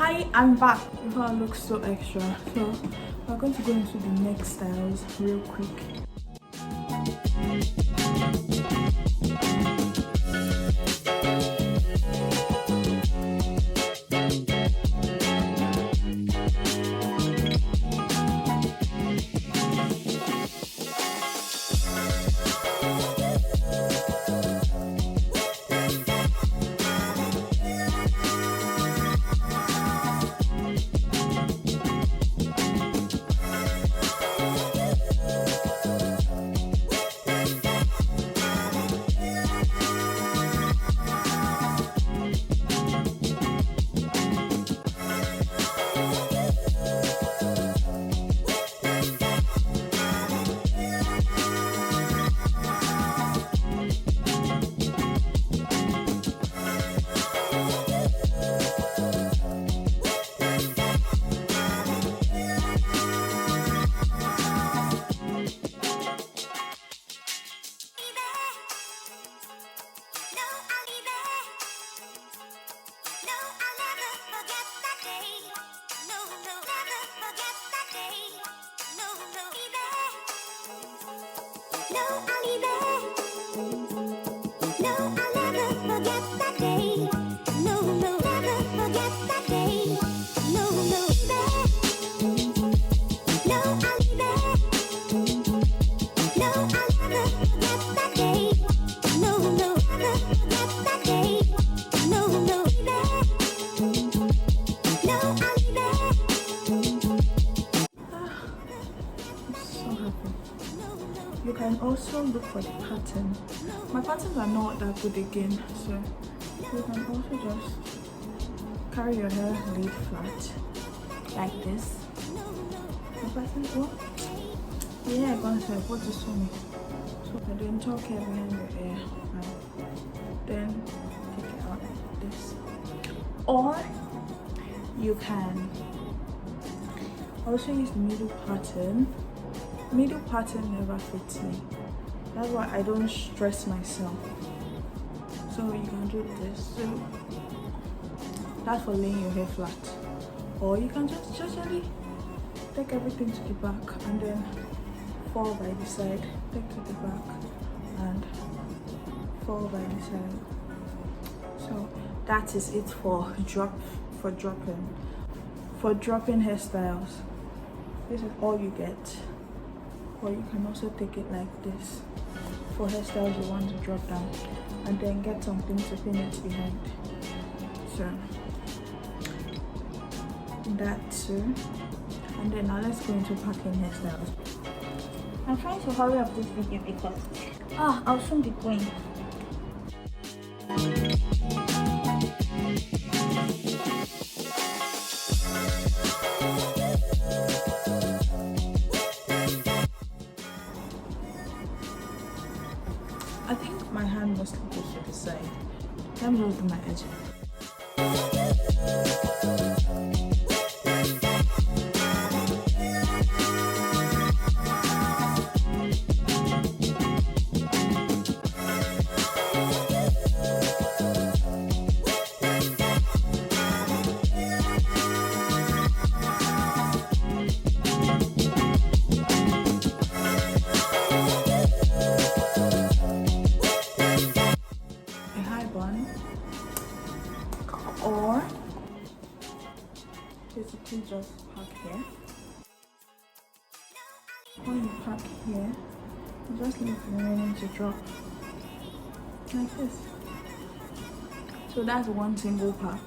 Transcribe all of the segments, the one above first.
Hi, I'm back. Before I look so extra, so we're going to go into the neck styles real quick. You can also look for the pattern. My patterns are not that good again, so you can also just carry your hair laid flat like this. My pattern, oh yeah, I'm gonna say what is so me. So then tuck hair behind your hair and then take it out like this. Or you can also use the middle pattern. Middle pattern never fits me. That's why I don't stress myself. So you can do this. So that's for laying your hair flat. Or you can just gently take everything to the back and then fall by the side. Take to the back and fall by the side. So that is it for dropping hairstyles. This is all you get. Or you can also take it like this for hairstyles you want to drop down and then get something to pin it behind. So that too. And then now let's go into packing hairstyles. I'm trying to hurry up this video because I'll soon be going. I think my hand mostly goes to the side. Let me do my edge. Or basically just pack here. When you pack here, you just leave the remaining to drop like this. So that's one single pack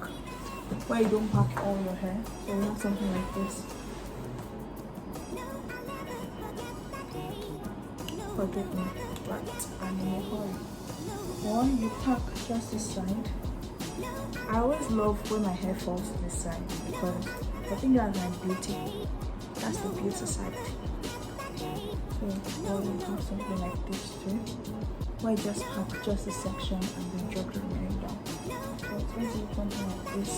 where you don't pack all your hair. So you have something like this for dripping, but I'm in a hurry. Or you pack just this side. I always love when my hair falls to this side because I think that's my beauty. That's the beauty side. So, or you have something like this too, where you just pack just a section and then drop the remaining down. So it's going to be something like this.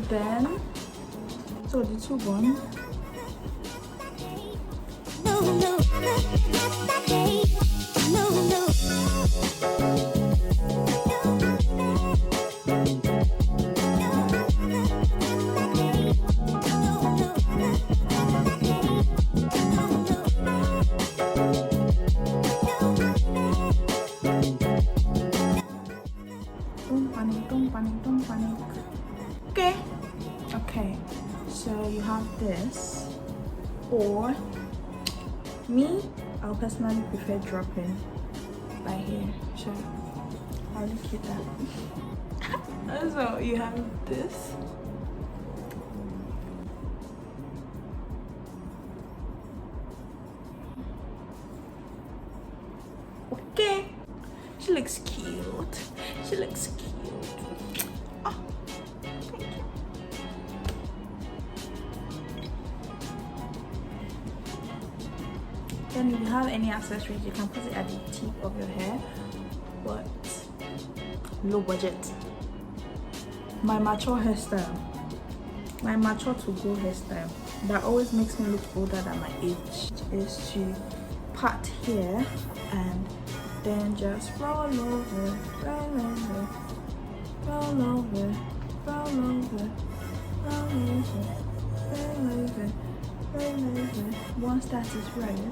Then, so the two buns. No, no. or me, I'll personally prefer dropping by here. So I'll look at that. So you have this. Okay, she looks cute. She looks cute. Oh, thank you. Then if you have any accessories, you can put it at the tip of your hair, but low budget. My mature hairstyle, my mature to go hairstyle that always makes me look older than my age is to part here and then just roll over, roll over, roll over, roll over, roll over, roll over, roll over. Once that is right,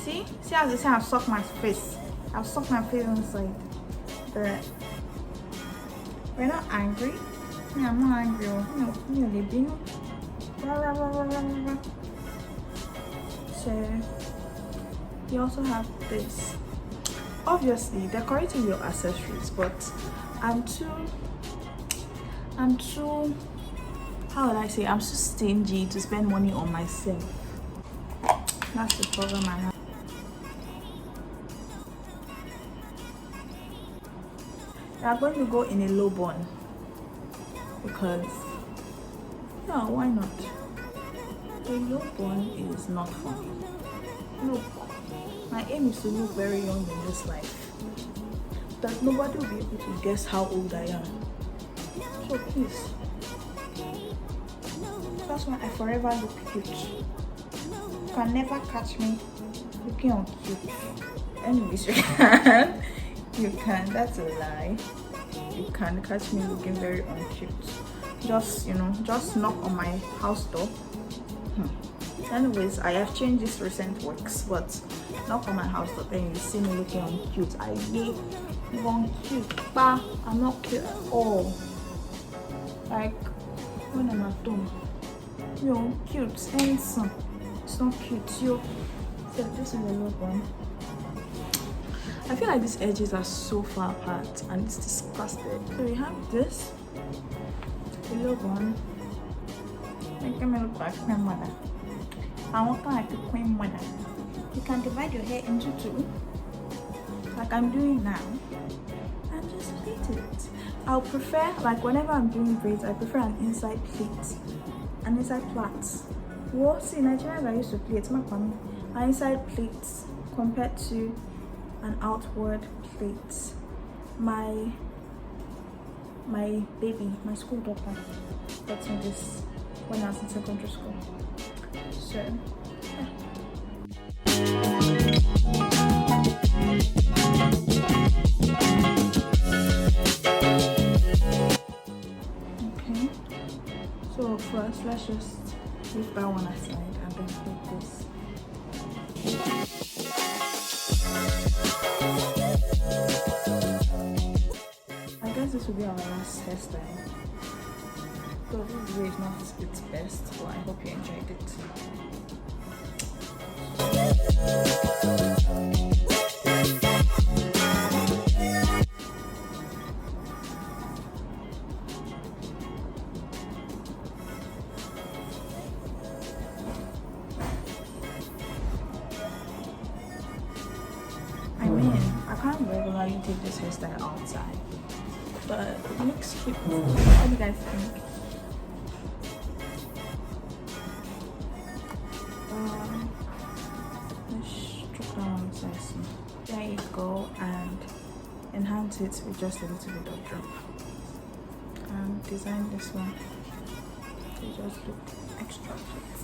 see how they say I've sucked my face. I've sucked my face inside. But we're not angry. Yeah, I'm not angry. No, they've been. So you also have this. Obviously decorating your accessories, but I'm too how would I say, I'm too stingy to spend money on myself. That's the problem I have. I'm going to go in a low bun because yeah, why not? The low bun is not funny. Look, my aim is to look very young in this life, that nobody will be able to guess how old I am. So please, that's why I forever look cute. You can never catch me looking uncute. Anyways, you can. You can. That's a lie. You can catch me looking very uncute. Just, you know, just knock on my house door. Anyways, I have changed this recent works, but knock on my house door, then you see me looking uncute. I hate uncute, but I'm not cute at all. Like when I'm at home, you're cute, handsome. It's not cute. So this is a low one. I feel like these edges are so far apart and it's disgusting. So we have this, the low one. Making me look like my mother. I want like the queen mother. You can divide your hair into two, like I'm doing now, and just plait it. I'll prefer, like whenever I'm doing braids, I prefer an inside plait, an inside plait. Well, see, Nigerians are used to plait, my family. An inside plait compared to an outward plait. My baby, my school daughter, got me this when I was in secondary school. So yeah. Okay, so first let's just leave that one aside and then put this. I guess this will be our last hairstyle. So this video is not its best, but I hope you enjoyed it. I mean, I can't regularly take this hairstyle outside, but it looks cute. What do you guys think? There you go, and enhance it with just a little bit of drop. And design this one to just look extra cute.